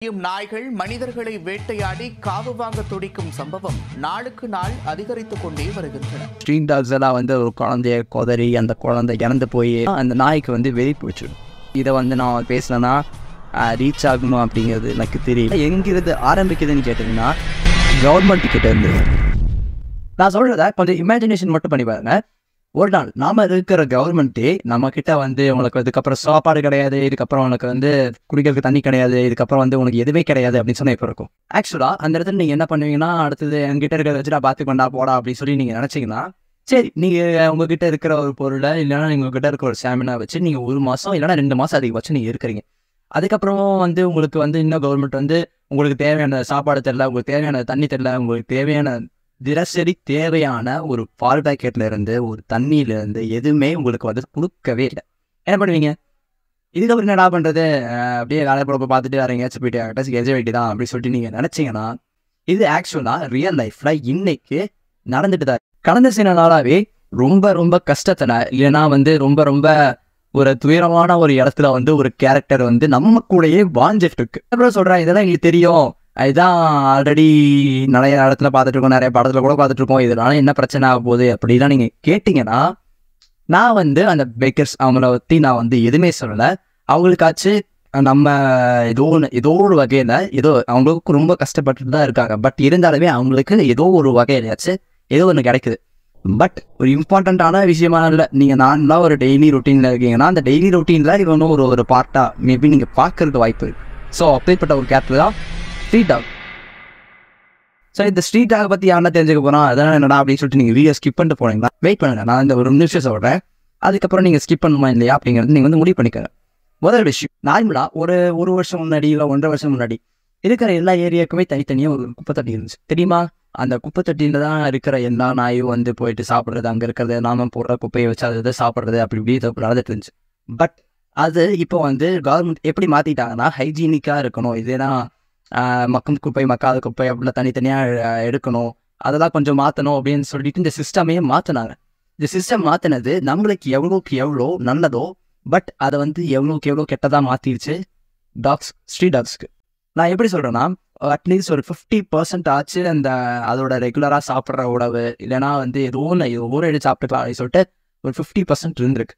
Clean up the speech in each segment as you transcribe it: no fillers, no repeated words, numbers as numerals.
நாய்கள் மனிதர்களை வேட்டையாடி காவு வாங்க துடிக்கும் சம்பவம் நாளுக்கு நாள் அதிகரித்துக் கொண்டே வருகின்றன. ஸ்ட்ரீட் டாக்ஸ் எல்லாம் ஒரு குழந்தைய கொதறி அந்த குழந்தை இறந்து போய் அந்த நாய்க்கு வெறி போயிடுச்சிடும். இதை நான் பேசலன்னா ரீச் ஆகணும் அப்படிங்கிறது எனக்கு தெரியல. எங்கிருந்து ஆரம்பிக்குதுன்னு கேட்டிங்கன்னா கவர்மெண்ட் கிட்ட இருந்து. நான் சொல்கிறத கொஞ்சம் இமேஜினேஷன் மட்டும் பண்ணி பாருங்க. ஒரு நாள் நாம இருக்கிற கவர்மெண்ட்டே நம்ம கிட்ட உங்களுக்கு இதுக்கப்புறம் சாப்பாடு கிடையாது, இதுக்கப்புறம் உனக்கு குடிக்கிறதுக்கு தண்ணி கிடையாது, இதுக்கப்புறம் உனக்கு எதுவே கிடையாது அப்படின்னு சொன்னா இப்போ இருக்கும். ஆக்சுவலா அந்த இடத்துல நீங்க என்ன பண்ணுவீங்கன்னா, அடுத்தது என்கிட்ட இருக்கிறத வச்சு நான் பார்த்துக்கொண்டா போடா அப்படின்னு சொல்லி நீங்க நினைச்சீங்கன்னா, சரி நீங்க உங்ககிட்ட இருக்கிற ஒரு பொருளை இல்லைன்னா உங்ககிட்ட இருக்கிற ஒரு ஸ்டாமினா வச்சு நீங்க 1 மாசம் இல்லைன்னா 2 மாசம் அதிகபட்சம் நீங்க இருக்கிறீங்க. அதுக்கப்புறம் உங்களுக்கு இன்னும் கவர்மெண்ட் உங்களுக்கு தேவையான சாப்பாடு தெரியல, உங்களுக்கு தேவையான தண்ணி தெரியல, உங்களுக்கு தேவையான தினசரி தேவையான ஒரு பால் பேக்கெட்ல இருந்து ஒரு தண்ணியில இருந்து எதுவுமே உங்களுக்கு கொடுக்கவே இல்லை. என்ன பண்ணுவீங்க? இதுக்கப்புறம் என்னடா பண்றது, அப்படியே வேலை பொழப்ப பார்த்துட்டு வேற எங்கேயாச்சும் போயிட்டு எஜ வேண்டிதான் அப்படின்னு சொல்லிட்டு நீங்க நினைச்சீங்கன்னா, இது ஆக்சுவலா ரியல் லைஃப்ல இன்னைக்கு நடந்துட்டு தான். கடந்த சில நாளாவே ரொம்ப ரொம்ப கஷ்டத்துல இல்லைன்னா ரொம்ப ரொம்ப ஒரு துயரமான ஒரு இடத்துல ஒரு கேரக்டர் நம்ம கூடயே வாழ்ந்துட்டு இருக்கு. அப்புறம் சொல்றேன், இதெல்லாம் எங்களுக்கு தெரியும், இதுதான் ஆல்ரெடி நிறைய இடத்துல பார்த்துட்டு இருக்கோம், நிறைய படத்துல கூட பார்த்துட்டு இருக்கோம், இதனால என்ன பிரச்சனை ஆக போகுது அப்படிலாம் நீங்க கேட்டீங்கன்னா, நான் அந்த பேக்கர்ஸ் அவங்கள பற்றி நான் எதுவுமே சொல்லலை. அவங்களுக்காச்சு நம்ம ஏதோ ஒரு வகையில் அவங்களுக்கு ரொம்ப கஷ்டப்பட்டு தான் இருக்காங்க. பட் இருந்தாலுமே அவங்களுக்கு ஏதோ ஒரு வகையிலாச்சு ஏதோ ஒன்று கிடைக்குது. பட் ஒரு இம்பார்ட்டண்ட்டான விஷயமா இல்லை. நீங்கள் நான்லாம் ஒரு டெய்லி ரொட்டீனில் இருக்கீங்கன்னா, அந்த டெய்லி ரொட்டீனில் இது ஒரு பார்ட்டாக மேபி நீங்கள் பார்க்கறதுக்கு வாய்ப்பு இருக்குது. ஸோ அப்படிப்பட்ட ஒரு கேரக்டர் தான் ஸ்ட்ரீட் டாக். ஸோ இந்த ஸ்ட்ரீட் டாக் பற்றி யாரா தெரிஞ்சுக்க போகிறோம், அதெல்லாம் என்னடா அப்படின்னு சொல்லிட்டு நீங்கள் வீடியோ ஸ்கிப் பண்ணிட்டு போனீங்களா? வெயிட் பண்ணுங்க, நான் இந்த ஒரு நிமிஷம் சொல்கிறேன். அதுக்கப்புறம் நீங்கள் ஸ்கிப் பண்ணுமா இல்லையா அப்படிங்கிறது நீங்கள் முடிவு பண்ணிக்கோங்க. முதல் விஷயம், நார்மலாக ஒரு வருஷம் முன்னாடி இல்லை 1.5 வருஷம் முன்னாடி இருக்கிற எல்லா ஏரியாவுக்குமே தனித்தனியாக ஒரு குப்பை தொட்டி இருந்துச்சு, தெரியுமா? அந்த குப்பை தொட்டியில் தான் இருக்கிற எல்லா நாயும் போயிட்டு சாப்பிட்றது, அங்கே இருக்கிறது நாம போடுற குப்பையை வச்சு அதை சாப்பிட்றது, அப்படி இப்படி நடந்துட்டு இருந்துச்சு. பட் அது இப்போ கவர்மெண்ட் எப்படி மாற்றிட்டாங்கன்னா, ஹைஜீனிக்காக இருக்கணும், இதேதான் மக்கும் குப்பை மக்காத குப்பை அப்படிலாம் தனித்தனியாக எடுக்கணும், அதெல்லாம் கொஞ்சம் மாற்றணும் அப்படின்னு சொல்லிட்டு இந்த சிஸ்டமையே மாற்றினாங்க. இந்த சிஸ்டம் மாற்றினது நம்மளுக்கு எவ்வளோக்கு எவ்வளோ நல்லதோ, பட் அதை எவ்வளோக்கு எவ்வளோ கெட்டதாக மாற்றிடுச்சு ஸ்ட்ரீட் டாக்ஸ்க்கு. நான் எப்படி சொல்கிறேன்னா, அட்லீஸ்ட் ஒரு 50% ஆச்சு அதோட ரெகுலராக சாப்பிட்ற உணவு இல்லைன்னா ஏதோ ஒன்று எடுத்து சாப்பிட்டுக்கலாம் அப்படின்னு சொல்லிட்டு ஒரு 50% இருந்திருக்கு.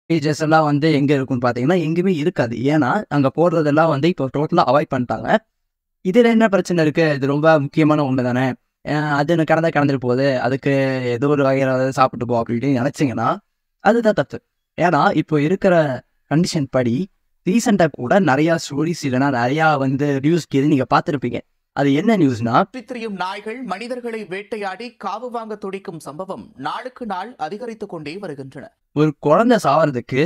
பீச்சஸ் எல்லாம் எங்கே இருக்குன்னு பார்த்தீங்கன்னா எங்கேயுமே இருக்காது. ஏன்னா அங்கே போடுறதெல்லாம் இப்போ டோட்டலாக அவாய்ட் பண்ணிட்டாங்க. இதில் என்ன பிரச்சனை இருக்குது? இது ரொம்ப முக்கியமான ஒன்று தானே, அது கடந்துட்டு போகுது, அதுக்கு ஏதோ ஒரு வகையில் சாப்பிட்டு போ அப்படின்னு நினச்சிங்கன்னா அதுதான் தப்பு. ஏன்னா இப்போ இருக்கிற கண்டிஷன் படி ரீசெண்டாக கூட நிறையா ஸ்டோரிஸ் இல்லைன்னா நிறையா நியூஸ் கேது நீங்கள் பார்த்துருப்பீங்க. அது என்ன நியூஸ்னா, திரியும் நாய்கள் மனிதர்களை வேட்டையாடி காவு வாங்க துடிக்கும் சம்பவம் நாளுக்கு நாள் அதிகரித்துக் கொண்டே வருகின்றன. ஒரு குழந்தை சாவறதுக்கு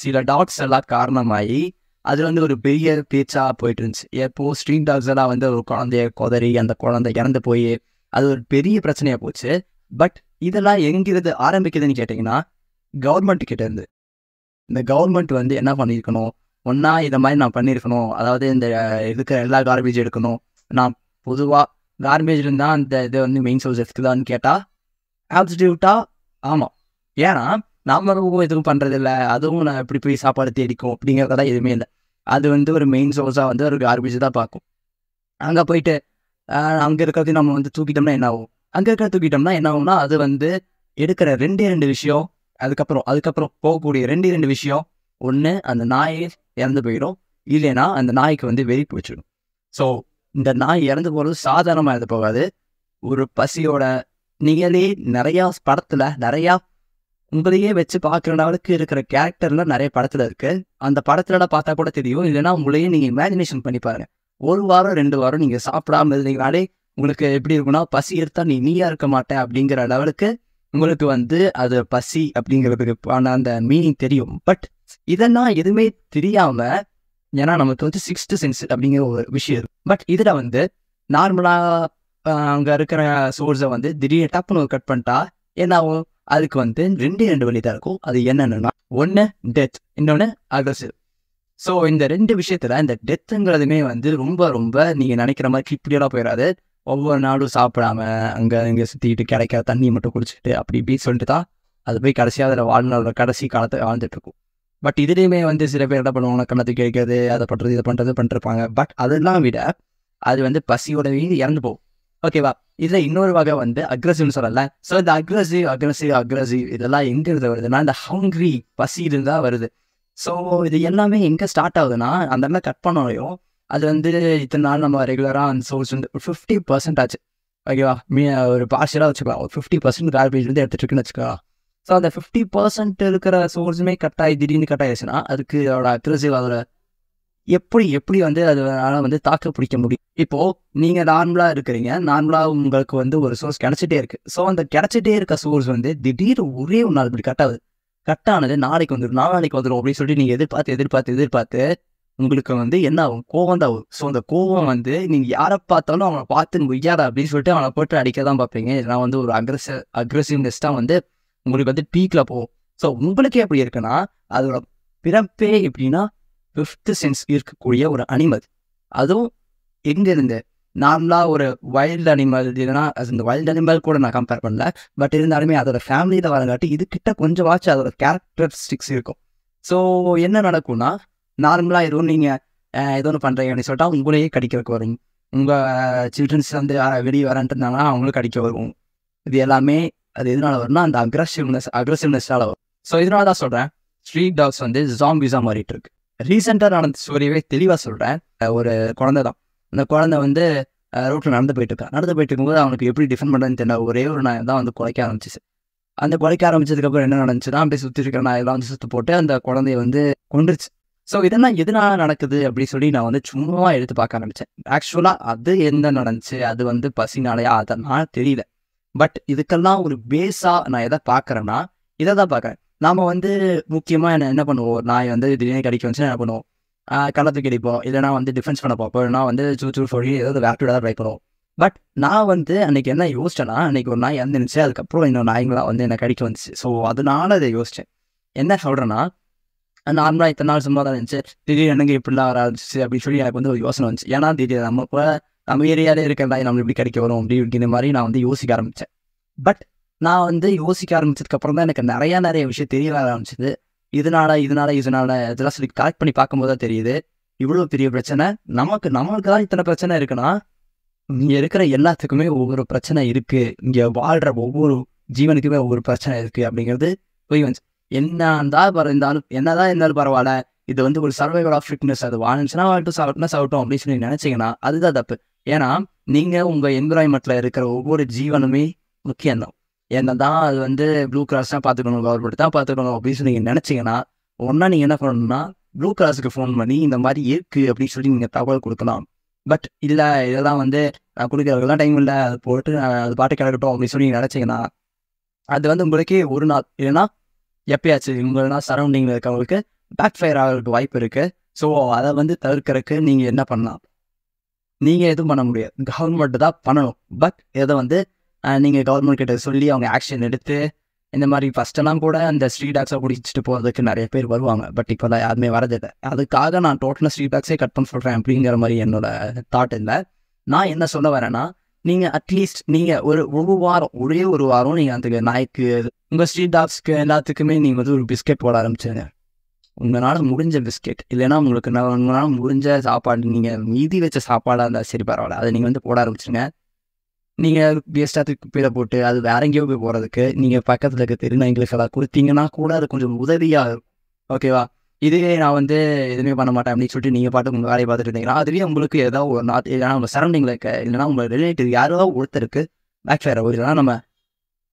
சில டாக்ஸ் எல்லாம் காரணமாகி அது ஒரு பெரிய பேச்சா போயிட்டு இருந்துச்சு. எப்போ ஸ்ட்ரீட் டாக்ஸ் எல்லாம் ஒரு குழந்தைய கொதறி அந்த குழந்தை இறந்து போய் அது ஒரு பெரிய பிரச்சனையா போச்சு. பட் இதெல்லாம் எங்கிருந்து ஆரம்பிக்குதுன்னு கேட்டிங்கன்னா, கவர்மெண்ட் கிட்ட இருந்து. இந்த கவர்மெண்ட் என்ன பண்ணியிருக்கணும், ஒன்றா இதை மாதிரி நான் பண்ணியிருக்கணும், அதாவது இந்த இருக்கிற எல்லா கார்பேஜ் எடுக்கணும். நான் பொதுவாக கார்பேஜ் இருந்தால் அந்த இது மெயின் சோர்ஸ் எடுத்துக்குதான்னு கேட்டால் ஆப்ஸ்டியூட்டாக ஆமாம். ஏன்னா நாமளும் எதுவும் பண்ணுறதில்ல, அதுவும் நான் எப்படி போய் சாப்பாடு தேடிக்கும் அப்படிங்கிறதெல்லாம் எதுவுமே இல்லை. அது ஒரு மெயின் சோர்ஸாக ஒரு கார்பேஜ் தான் பார்க்கும். அங்கே போயிட்டு அங்கே இருக்கிறது நம்ம தூக்கிட்டோம்னா என்ன ஆகும்? அங்கே இருக்கிற தூக்கிட்டோம்னா என்ன ஆகும்னா, அது எடுக்கிற 2 விஷயம், அதுக்கப்புறம் போகக்கூடிய 2 விஷயம். ஒன்று, அந்த நாய் இறந்து போயிடும், இல்லைன்னா அந்த நாய்க்கு வெறி போயிடும். ஸோ இந்த நாய் இறந்து போகிறது சாதாரணமாக இறந்து போகாது. ஒரு பசியோட நிகழே நிறையா படத்தில் நிறையா உங்களையே வச்சு பார்க்குற அளவுக்கு இருக்கிற கேரக்டர்லாம் நிறைய படத்தில் இருக்குது. அந்த படத்துல பார்த்தா கூட தெரியும், இல்லைன்னா உங்களையே நீங்கள் இமேஜினேஷன் பண்ணி பாருங்க. 1 வாரம் 2 வாரம் நீங்கள் சாப்பிடாம இருந்தீங்கனாலே உங்களுக்கு எப்படி இருக்குன்னா, பசி எடுத்தா நீயா இருக்க மாட்டேன் அப்படிங்கிற லெவலுக்கு உங்களுக்கு அது பசி அப்படிங்கிறதுக்கு அந்த மீனிங் தெரியும். பட் இதெல்லாம் எதுவுமே தெரியாம, ஏன்னா நமக்கு 6th சென்ஸ் அப்படிங்கிற ஒரு விஷயம் இருக்கு. பட் இதில் நார்மலாக அங்கே இருக்கிற சோர்ஸை திடீர்னு டப்புன்னு கட் பண்ணிட்டா என்ன ஆகும்? அதுக்கு 2 வழி தான் இருக்கும். அது என்னென்னா, ஒன்று டெத், இன்னொன்று அக்ரெசிவ். ஸோ இந்த 2 விஷயத்தில் இந்த டெத்துங்கிறதுமே ரொம்ப ரொம்ப நீங்கள் நினைக்கிற மாதிரி இப்படியெல்லாம் போயிடாது. ஒவ்வொரு நாளும் சாப்பிடாம அங்கே இங்கே சுற்றிக்கிட்டு கிடைக்கிற தண்ணி மட்டும் குடிச்சிட்டு அப்படி இப்படி சொல்லிட்டு தான் அது போய் கடைசியாக அதில் வாழ்நாளோட கடைசி காலத்தை வாழ்ந்துட்டு இருக்கும். பட் இதுலேயுமே வந்து சில பேர் என்ன பண்ணுவாங்க, கண்ணத்துக்கு கேட்கறது, அதை பண்ணுறது, இதை பண்ணுறது பண்ணிருப்பாங்க. பட் அதெல்லாம் விட அது வந்து பசியோடவே இறந்து போகும். ஓகேவா? இதில் இன்னொரு வகை வந்து அக்ரெசிவ்னு சொல்லல. ஸோ இந்த அக்ரெசிவ் இதெல்லாம் எங்கேருந்து வருதுன்னா, இந்த ஹங்க்ரி பசியிலிருந்து தான் வருது. ஸோ இது எல்லாமே எங்கே ஸ்டார்ட் ஆகுதுன்னா, அந்த மாதிரி கட் பண்ணோடையும் அது வந்து இத்தனை நாள் நம்ம ரெகுலராக அந்த சோர்ஸ் வந்து 50% ஆச்சு. ஓகேவா? ஒரு பார்ஷியலாக வச்சுக்கலாம். ஒரு 50% கார்பேஜ் வந்து எடுத்துட்டு இருக்குன்னு வச்சுக்கலாம். ஸோ அந்த 50% இருக்கிற சோர்ஸுமே திடீர்னு கட் ஆயிடுச்சுன்னா, அதுக்கு அதோட அக்ரெசிவ் அதோட எப்படி வந்து அதனால வந்து தாக்கு பிடிக்க முடியும். இப்போ நீங்க நார்மலா இருக்கிறீங்க, நார்மலா உங்களுக்கு வந்து ஒரு சோர்ஸ் கிடைச்சிட்டே இருக்கு. ஸோ அந்த கிடைச்சிட்டே இருக்க சோர்ஸ் வந்து திடீர்னு ஒரே ஒரு நாள் இப்படி கட் ஆகுது. கட் ஆனது நாளைக்கு வந்துடும், நாளைக்கு வந்துடும் அப்படின்னு சொல்லிட்டு நீங்க எதிர்பார்த்து உங்களுக்கு வந்து என்ன ஆகும்? கோவம் தான் ஆகும். ஸோ அந்த கோவம் வந்து நீங்க யாரை பார்த்தாலும் அவனை பார்த்து வையாதா அப்படின்னு சொல்லிட்டு அவனை போட்டு அடிக்க தான் பார்ப்பீங்க. இதெல்லாம் வந்து ஒரு அக்ரெசிவ்னஸ்டா வந்து உங்களுக்கு வந்து பீக்ல போகும். ஸோ உங்களுக்கே எப்படி இருக்குன்னா, அதோட பிறப்பே எப்படின்னா 5th சென்ஸ் இருக்கக்கூடிய ஒரு அனிமல். அதுவும் எங்கிருந்து நார்மலாக ஒரு வைல்டு அனிமல் இதுனா, இந்த வைல்டு அனிமல் கூட நான் கம்பேர் பண்ணல. பட் இருந்தாலுமே அதோட ஃபேமிலியில் வரங்காட்டி இதுக்கிட்ட கொஞ்சமாச்சும் அதோட கேரக்டரிஸ்டிக்ஸ் இருக்கும். ஸோ என்ன நடக்கும்னா, நார்மலாக எதுவும் நீங்கள் ஏதோ ஒன்று பண்ணுறீங்கன்னு சொல்லிட்டா உங்களையே கடிக்கிறதுக்கு வரும். உங்கள் சில்ட்ரன்ஸ் வந்து வெளியே வரன்ட்டுருந்தாங்கன்னா அவங்களும் கடிக்க வரும். இது எல்லாமே அது எதனால வரும்னா, அந்த அக்ரெசிவ்னஸ்னால வரும். ஸோ இதனால தான் சொல்கிறேன், ஸ்ட்ரீட் டாக்ஸ் வந்து ஜாம்பிஸாக மாறிட்டு இருக்கு. ரீசெண்டாக நடந்த ஸ்டோரியவே தெளிவாக சொல்கிறேன். ஒரு குழந்தை தான். அந்த குழந்தை வந்து ரோட்டில் நடந்து போயிட்டு இருக்கும்போது அவனுக்கு எப்படி டிஃபெண்ட் பண்ணுறதுன்னு தெரியல. ஒரே ஒரு நாய் தான் வந்து குலைக்க ஆரம்பிச்சிச்சு. அந்த குலைக்க ஆரம்பிச்சதுக்கப்புறம் என்ன நடந்துச்சுன்னா, அப்படியே சுற்றி இருக்கிற நாயெல்லாம் வந்து சுற்று போட்டு அந்த குழந்தைய வந்து கொண்டுருச்சு. ஸோ இதெல்லாம் எதனால நடக்குது அப்படின்னு சொல்லி நான் வந்து சும்மா எடுத்து பார்க்க ஆரம்பித்தேன். ஆக்சுவலாக அது என்ன நடந்துச்சு, அது வந்து பசினாலையா அதெல்லாம் தெரியல. பட் இதுக்கெல்லாம் ஒரு பேஸாக நான் எதை பார்க்குறேன்னா, இதை தான் பார்க்குறேன். நாம் வந்து முக்கியமாக என்ன பண்ணுவோம், நாய் வந்து திடீர்னு கடிக்க வந்துச்சுன்னா என்ன பண்ணுவோம், கள்ளத்துக்கு அடிப்போம், இல்லைனா வந்து டிஃபென்ஸ் பண்ண பார்ப்போம், இல்லைனா வந்து சூச்சூர் சொல்லி ஏதாவது வேக்டிவிட தான் ட்ரை பண்ணுவோம். பட் நான் வந்து அன்றைக்கி என்ன யோசிச்சேன்னா, அன்றைக்கி ஒரு நாய் இறந்துருந்துச்சு, அதுக்கப்புறம் இன்னொரு நாய்ங்களாம் வந்து என்னை கடிக்க வந்துச்சு. ஸோ அதனால அதை யோசித்தேன். என்ன சொல்கிறேன்னா, நார்மலாக இத்தனை நாள் சும்மா தான் இருந்துச்சு, திடீர்னு எனக்கு இப்படிலாம் வர ஆரம்பிச்சு அப்படின்னு சொல்லி எனக்கு வந்து ஒரு யோசனை வந்துச்சு. ஏன்னா திடீர்னு நம்ம ஏரியாவிலே இருக்கிற நாய் நம்ம எப்படி கடிக்க வரும் அப்படிங்கிற மாதிரி நான் வந்து யோசிக்க ஆரம்பித்தேன். பட் நான் வந்து யோசிக்க ஆரம்பிச்சதுக்கப்புறம் தான் எனக்கு நிறைய விஷயம் தெரிய ஆரம்பிச்சிது. இதனால இதெல்லாம் சொல்லி கரெக்ட் பண்ணி பார்க்கும்போது தான் தெரியுது, இவ்வளோ பெரிய பிரச்சனை நம்மளுக்கு தான் இத்தனை பிரச்சனை இருக்குன்னா, இங்கே இருக்கிற எல்லாத்துக்குமே ஒவ்வொரு பிரச்சனை இருக்குது, இங்கே வாழ்கிற ஒவ்வொரு ஜீவனுக்குமே ஒவ்வொரு பிரச்சனை இருக்குது அப்படிங்கிறது போய் வந்துச்சு. என்னதான் இருந்தாலும் பரவாயில்ல, இது வந்து ஒரு சர்வைவல் ஆஃப் ஃபிட்னஸ், அது வாழ்ந்துச்சுன்னா வாழ்ட்டு சாப்பிட்டோம் அப்படின்னு சொல்லி நினச்சிங்கன்னா அதுதான் தப்பு. ஏன்னா நீங்கள் உங்கள் என்விரான்மெண்ட்டில் இருக்கிற ஒவ்வொரு ஜீவனுமே முக்கியம்தான். என்னதான் அது வந்து ப்ளூ கிராஸ் தான் பார்த்துக்கணும், கவர்மெண்ட் தான் பார்த்துக்கணும் அப்படின்னு சொல்லி நீங்கள் நினச்சிங்கன்னா, ஒன்றா நீங்கள் என்ன பண்ணணும்னா ப்ளூ கிராஸுக்கு ஃபோன் பண்ணி இந்த மாதிரி இருக்குது அப்படின்னு சொல்லி நீங்கள் தகவல் கொடுக்கலாம். பட் இல்லை, இதெல்லாம் வந்து நான் கொடுக்குறதுலாம் டைம் இல்லை, அது போட்டு அது பாட்டு கிடக்கட்டும் அப்படின்னு சொல்லி நீங்கள் நினச்சிங்கன்னா, அது வந்து உங்களுக்கே ஒரு நாள் இல்லைன்னா எப்பயாச்சும் உங்களா சரௌண்டிங்கில் இருக்கவங்களுக்கு பேக் ஃபயர் ஆகிறதுக்கு வாய்ப்பு இருக்குது. ஸோ அதை வந்து தவிர்க்கிறதுக்கு நீங்கள் என்ன பண்ணலாம், நீங்கள் எதுவும் பண்ண முடியாது, கவர்மெண்ட் தான் பண்ணணும். பட் இதை வந்து நீங்கள் கவர்மெண்ட் கிட்ட சொல்லி அவங்க ஆக்ஷன் எடுத்து, இந்த மாதிரி ஃபஸ்ட்டெல்லாம் கூட அந்த ஸ்ட்ரீட் டாக்ஸை பிடிச்சிட்டு போகிறதுக்கு நிறைய பேர் வருவாங்க. பட் இப்போ தான் யாருமே வரதில்லை. அதுக்காக நான் டோட்டலாக ஸ்ட்ரீட் டாக்ஸே கட் பண்ண சொல்கிறேன் அப்படிங்கிற மாதிரி என்னோட தாட் இல்லை. நான் என்ன சொல்ல வரேன்னா, நீங்கள் அட்லீஸ்ட் நீங்கள் ஒரே ஒரு வாரம் நீங்கள் அந்த நாய்க்கு, உங்கள் ஸ்ட்ரீட் டாக்ஸ்க்கு எல்லாத்துக்குமே நீங்கள் வந்து ஒரு பிஸ்கெட் போட ஆரம்பிச்சுங்க. உங்களால் முடிஞ்ச பிஸ்கெட், இல்லைன்னா உங்களால் முடிஞ்ச சாப்பாடு, நீங்கள் மீதி வச்ச சாப்பாடாக இருந்தால் சரி பரவாயில்ல, அதை நீங்கள் வந்து போட ஆரம்பிச்சுங்க. நீங்கள் வேஸ்ட்டாக கீழே போட்டு அது வேற எங்கேயோ போய் போகிறதுக்கு நீங்கள் பக்கத்தில் இருக்க தெருநாய்களுக்கு எல்லாம் கொடுத்தீங்கன்னா கூட அது கொஞ்சம் உதவியாக இருக்கும். ஓகேவா? இதுவே நான் வந்து எதுவுமே பண்ண மாட்டேன் அப்படின்னு சொல்லிட்டு நீங்கள் பாட்டு உங்கள் வேலையை பார்த்துட்டு இருந்தீங்கன்னா, அதுவே உங்களுக்கு ஏதாவது ஒரு இல்லைனா உங்கள் சரௌண்டிங்கில் இருக்க, இல்லைனா உங்கள் ரிலேட்டிவ் யாரோ ஒருத்தருக்கு பேக் ஃபயர் ஆகும். இல்லைனா நம்ம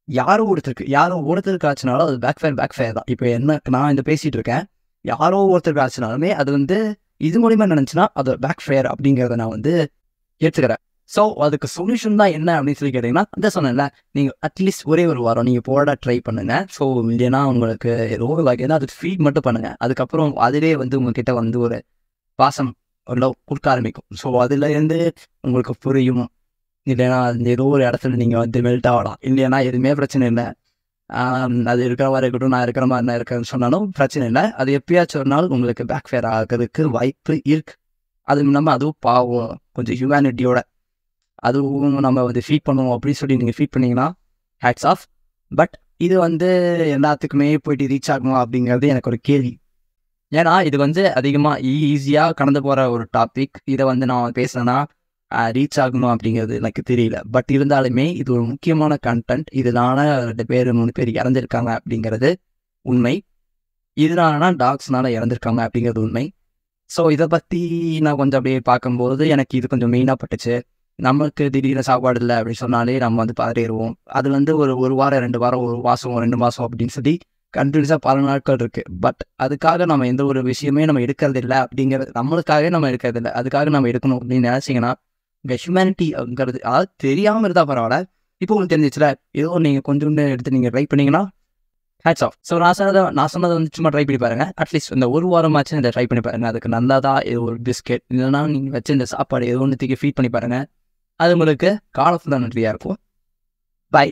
யாரோ ஒருத்தருக்கு ஆச்சுனாலும் அது பேக் ஃபயர் தான். இப்போ நான் இந்த பேசிகிட்டு இருக்கேன், யாரோ ஒருத்தருக்கு ஆச்சுனாலுமே அது வந்து இது மூலிமா நினச்சின்னா அது பேக் ஃபயர் அப்படிங்கிறத நான் வந்து ஏற்றுக்கிறேன். ஸோ அதுக்கு சொல்யூஷன் தான் என்ன அப்படின்னு சொல்லி கேட்டிங்கன்னா, அதான் சொன்னேன்ல, நீங்கள் அட்லீஸ்ட் ஒரே ஒரு வாரம் நீங்கள் போட ட்ரை பண்ணுங்கள். ஸோ இல்லைன்னா உங்களுக்கு ஏதோ வகையில் அதுக்கு ஃபீட் மட்டும் பண்ணுங்கள். அதுக்கப்புறம் அதுவே வந்து உங்ககிட்ட வந்து ஒரு பாசம் லவ் கொடுக்க ஆரம்பிக்கும். ஸோ அதுலேருந்து உங்களுக்கு புரியும். இல்லைன்னா ஏதோ ஒரு இடத்துல நீங்கள் வந்து மெல்ட் ஆகலாம். இல்லைன்னா எதுவுமே பிரச்சனை இல்லை, அது இருக்கிற மாதிரி இருக்கட்டும், நான் இருக்கிற மாதிரி நான் இருக்கிறேன்னு சொன்னாலும் பிரச்சனை இல்லை. அது எப்பயாச்சும் ஒரு நாள் உங்களுக்கு பேக் ஃபயர் ஆகிறதுக்கு வாய்ப்பு இருக்குது. அதுவும் இல்லாமல் அதுவும் பாவம், கொஞ்சம் ஹியூமனிட்டியோட அதுவும் நம்ம வந்து ஃபீட் பண்ணுவோம் அப்படின்னு சொல்லி நீங்கள் ஃபீட் பண்ணிங்கன்னா ஹேட்ஸ் ஆஃப். பட் இது வந்து எல்லாத்துக்குமே போயிட்டு ரீச் ஆகணும் அப்படிங்கிறது எனக்கு ஒரு கேள்வி. ஏன்னா இது வந்து அதிகமாக ஈஸியாக கடந்து போகிற ஒரு டாபிக். இதை வந்து நான் பேசுனேன்னா ரீச் ஆகணும் அப்படிங்கிறது எனக்கு தெரியல. பட் இருந்தாலுமே இது ஒரு முக்கியமான கண்டென்ட். இதனால 2 பேர் 3 பேர் இறந்துருக்காங்க அப்படிங்கிறது உண்மை. இதனாலனா டாக்ஸ்னால இறந்துருக்காங்க அப்படிங்கிறது உண்மை. ஸோ இதை பற்றி நான் கொஞ்சம் அப்படியே பார்க்கும்போது எனக்கு இது கொஞ்சம் மெயினாக பட்டுச்சு. நமக்கு திடீர்னு சாப்பாடு இல்லை அப்படின்னு சொன்னாலே நம்ம வந்து பதறிடுவோம். அது வந்து ஒரு வாரம் 2 வாரம் 1 மாதம் 2 மாதம் அப்படின்னு சொல்லி கண்டினியூஸாக பல நாட்கள் இருக்குது. பட் அதுக்காக நம்ம எந்த ஒரு விஷயமே நம்ம எடுக்கிறது இல்லை அப்படிங்கிறது நம்மளுக்காகவே நம்ம எடுக்கிறது இல்லை. அதுக்காக நம்ம எடுக்கணும் அப்படின்னு நினச்சிங்கன்னா இந்த ஹியூமனிட்டிங்கிறது அதாவது தெரியாமல் இருந்தால் பரவாயில்ல. இப்போ உங்களுக்கு தெரிஞ்சிச்சுல, ஏதோ நீங்கள் கொஞ்சோண்டு எடுத்து நீங்கள் ட்ரை பண்ணிங்கன்னா ஹேட்ஸ் ஆஃப். ஸோ நான் சொன்னதை வந்து சும்மா ட்ரை பண்ணி பாருங்கள். அட்லீஸ்ட் இந்த 1 வாரமாச்சும் இதை ட்ரை பண்ணி பாருங்கள். அதுக்கு நல்லா தான் ஏதோ ஒரு பிஸ்கெட் இல்லைனா நீங்கள் வச்சு இந்த சாப்பாடு ஏதோ ஒன்று தூக்கி ஃபீட் பண்ணி பாருங்கள். அது உங்களுக்கு காலத்தில் நன்றியாக இருக்கும். பை.